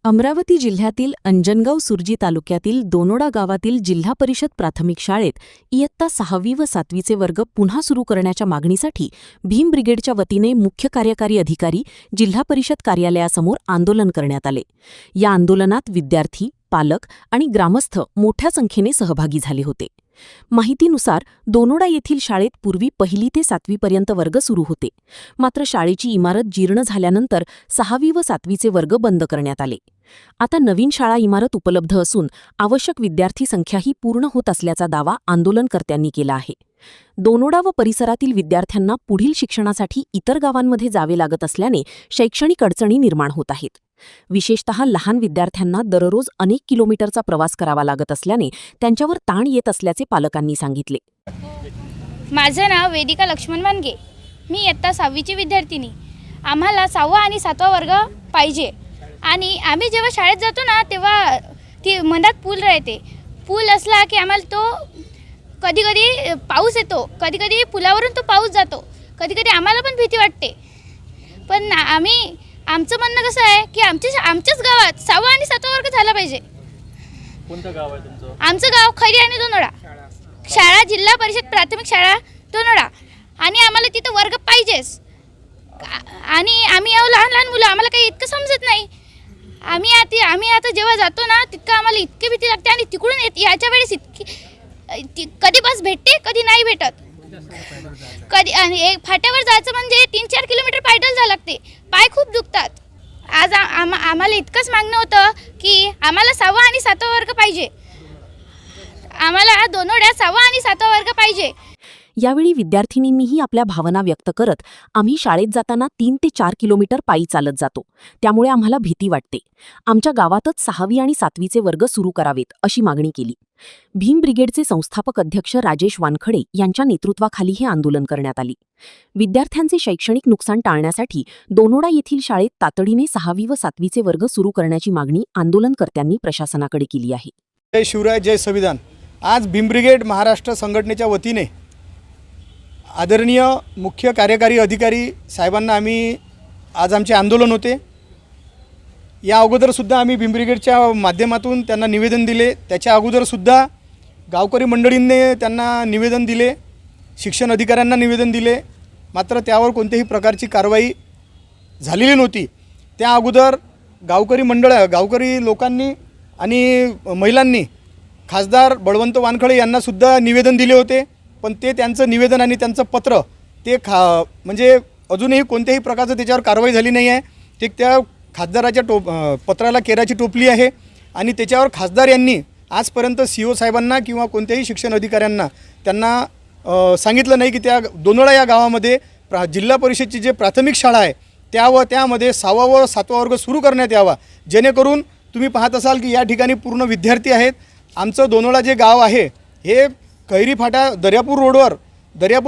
अमरावती जिल्ह्यातील अंजनगाव सुर्जी तालुक्यातील दोनोडा गावातील जिल्हा परिषद प्राथमिक शाळेत इयत्ता 6वी व 7वीचे वर्ग पुन्हा सुरू करण्याच्या मागणीसाठी भीम ब्रिगेडच्या वतीने मुख्य कार्यकारी अधिकारी जिल्हा परिषद कार्यालयासमोर आंदोलन करण्यात आले। या आंदोलनात विद्यार्थी, पालक आणि ग्रामस्थ मोठ्या संख्येने सहभागी झाले होते। माहितीनुसार दोनोडा येथील शाळेत पूर्वी 1ली ते 7वी पर्यंत वर्ग सुरू होते, मात्र शाळेची इमारत जीर्ण झाल्यानंतर 6वी व 7वीचे वर्ग बंद करण्यात आले। आता नवीन शाळा इमारत उपलब्ध असून आवश्यक विद्यार्थी संख्याही पूर्ण होत असल्याचा दावा आंदोलनकर्त्यांनी केला आहे। दोनोडा व परिसरातील विद्यार्थ्यांना पुढील शिक्षणासाठी इतर गावांमध्ये जावे लागत असल्याने शैक्षणिक अडचणी निर्माण होत आहेत। विशेषतः लहान विद्यार्थ्यांना दररोज अनेक किलोमीटरचा प्रवास करावा लागत असल्याने त्यांच्यावर ताण येत असल्याचे पालकांनी सांगितले। माझं नाव वेदिका लक्ष्मण वानगे, मी इयत्ता 6वीची विद्यार्थिनी। आम्हाला 6वा आणि 7वा वर्ग पाहिजे आणि आम्ही जेव्हा शाळेत जातो ना तेव्हा ती मधात पूल राहते। पूल असला की आम्हाला तो कधी कधी पाऊस येतो, कधी कधी पुलावरून तो पाऊस जातो, कधी कधी आम्हाला पण भीती वाटते। पण आमचं म्हणणं कसं आहे की आमच्याच गावात 6वा आणि 7वा वर्ग झाला पाहिजे। कोणतं गाव आहे तुमचं? आमचं गाव खैरी आणि दोनोडा शाळा, जिल्हा परिषद प्राथमिक शाळा दोनोडा, आणि आम्हाला तिथं वर्ग पाहिजेच। आणि आम्ही लहान लहान मुलं, आम्हाला काही इतकं समजत नाही। आम्ही आता जेव्हा जातो ना तितकं आम्हाला इतकी भीती लागते, आणि तिकडून याच्या वेळेस कधी बस भेटते कधी नाही भेटत। कधी आणि फाट्यावर जायचं म्हणजे 3-4 किलोमीटर पायदल जावं लागते, पाय खूप दुखतात। आज आम्हाला इतकंच मागणं होतं की आम्हाला 6वा आणि 7वा वर्ग पाहिजे, आम्हाला दोनोड्यात 6वा आणि 7वा वर्ग पाहिजे। यावेळी विद्यार्थिनींनीही आपल्या भावना व्यक्त करत, आम्ही शाळेत जाताना 3 ते 4 किलोमीटर पायी चालत जातो, त्यामुळे आम्हाला भीती वाटते। आमच्या गावातच 6वी आणि 7वीचे वर्ग सुरू करावेत अशी मागणी केली। भीम ब्रिगेडचे संस्थापक अध्यक्ष राजेश वानखडे यांच्या नेतृत्वाखाली हे आंदोलन करण्यात आले। विद्यार्थ्यांचे शैक्षणिक नुकसान टाळण्यासाठी दोनोडा येथील शाळेत तातडीने 6वी व 7वीचे वर्ग सुरू करण्याची मागणी आंदोलनकर्त्यांनी प्रशासनाकडे केली आहे। जय शिवराय, जय संविधान। आज भीम ब्रिगेड महाराष्ट्र संघटनेच्या वतीने आदरणीय मुख्य कार्यकारी अधिकारी साहेबांना आज आमचे आंदोलन होते। या अगोदरसुद्धा आम्ही भीम ब्रिगेडच्या माध्यमातून त्यांना निवेदन दिले, त्याच्या अगोदरसुद्धा गावकरी मंडळींनी त्यांना निवेदन दिले, शिक्षण अधिकाऱ्यांना निवेदन दिले, मात्र त्यावर कोणत्याही प्रकारची कारवाई झालेली नव्हती। त्या अगोदर गावकरी लोकांनी आणि महिलांनी खासदार बळवंत वानखडे यांनासुद्धा निवेदन दिले होते, पण त्यांचं निवेदन आणि त्यांचं पत्र म्हणजे अजूनही कोणत्याही प्रकारचं त्याच्यावर कारवाई झाली नाही आहे। ते त्या खासदाराच्या पत्राला केराची टोपली आहे, आणि त्याच्यावर खासदार यांनी आजपर्यंत CO साहेबांना किंवा कोणत्याही शिक्षण अधिकाऱ्यांना त्यांना सांगितलं नाही की त्या दोनोडा या गावामध्ये जिल्हा परिषदची जे प्राथमिक शाळा आहे त्यामध्ये 6वा व 7वा वर्ग सुरू करण्यात यावा, जेणेकरून तुम्ही पाहत असाल की या ठिकाणी पूर्ण विद्यार्थी आहेत। आमचं दोनोडा जे गाव आहे हे खैरी फाटा दर्यापूर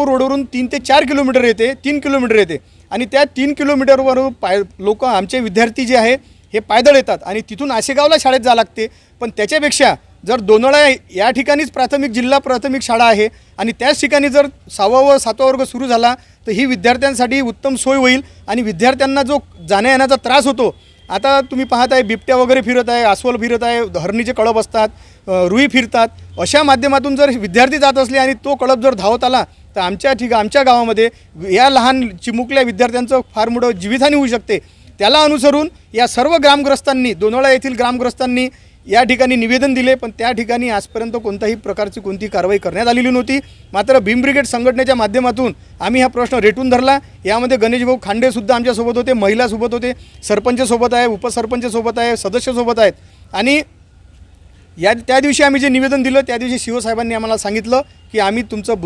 रोडवरून 3 ते 4 किलोमीटर येते, 3 किलोमीटर येते, आणि त्या 3 किलोमीटरवरून लोक आमचे विद्यार्थी जे आहे हे पायदळ येतात आणि तिथून आशेगावला शाळेत जावं लागते। पण त्याच्यापेक्षा जर दोनोडा या ठिकाणीच जिल्हा प्राथमिक शाळा आहे आणि त्याच ठिकाणी जर 6वा व 7वा वर्ग सुरू झाला तर ही विद्यार्थ्यांसाठी उत्तम सोय होईल, आणि विद्यार्थ्यांना जो जाण्या येण्याचा त्रास होतो, आता तुम्ही पाहत आहे बिबट्या वगैरे फिरत आहे, अस्वल फिरत आहे, हरणीचे कळप असतात, रुई फिरतात, अशा माध्यमातून जर विद्यार्थी जात असले आणि तो कळप जर धावत आला तर आमच्या गावामध्ये या लहान चिमुकल्या विद्यार्थ्यांचं फार मोठं जीवितहानी होऊ शकते। त्याला अनुसरून या सर्व ग्रामग्रस्तांनी, दोनोडा येथील ग्रामग्रस्तांनी या ठिकाणी निवेदन दिले, पण त्या ठिकाणी आजपर्यंत कोणत्याही प्रकारची कोणती कारवाई करण्यात आलेली नव्हती। मात्र भीम ब्रिगेड संघटनेच्या माध्यमातून आम्ही हा प्रश्न रेटून धरला। यामध्ये गणेशभाऊ खांडेसुद्धा आमच्यासोबत होते, महिलासोबत होते, सरपंचसोबत आहे, उपसरपंचसोबत आहे, सदस्यसोबत आहेत। आणि त्या दिवशी आम्ही जे निवेदन दिलं त्या दिवशी CO साहेबांनी आम्हाला सांगितलं की आम्ही तुमचं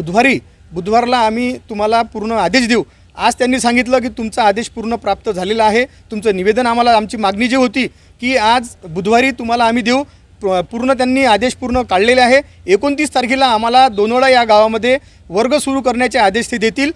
बुधवारला आम्ही तुम्हाला पूर्ण आदेश देऊ। आज त्यांनी सांगितलं की तुमचा आदेश पूर्ण प्राप्त झालेला आहे, तुमचं निवेदन आमची मागणी जी होती की आज बुधवारी तुम्हाला आम्ही देऊ, पूर्ण त्यांनी आदेश पूर्ण काढलेले आहे। 29 तारखेला आम्हाला दोनोडा या गावामध्ये वर्ग सुरू करण्याचे आदेश ते देतील।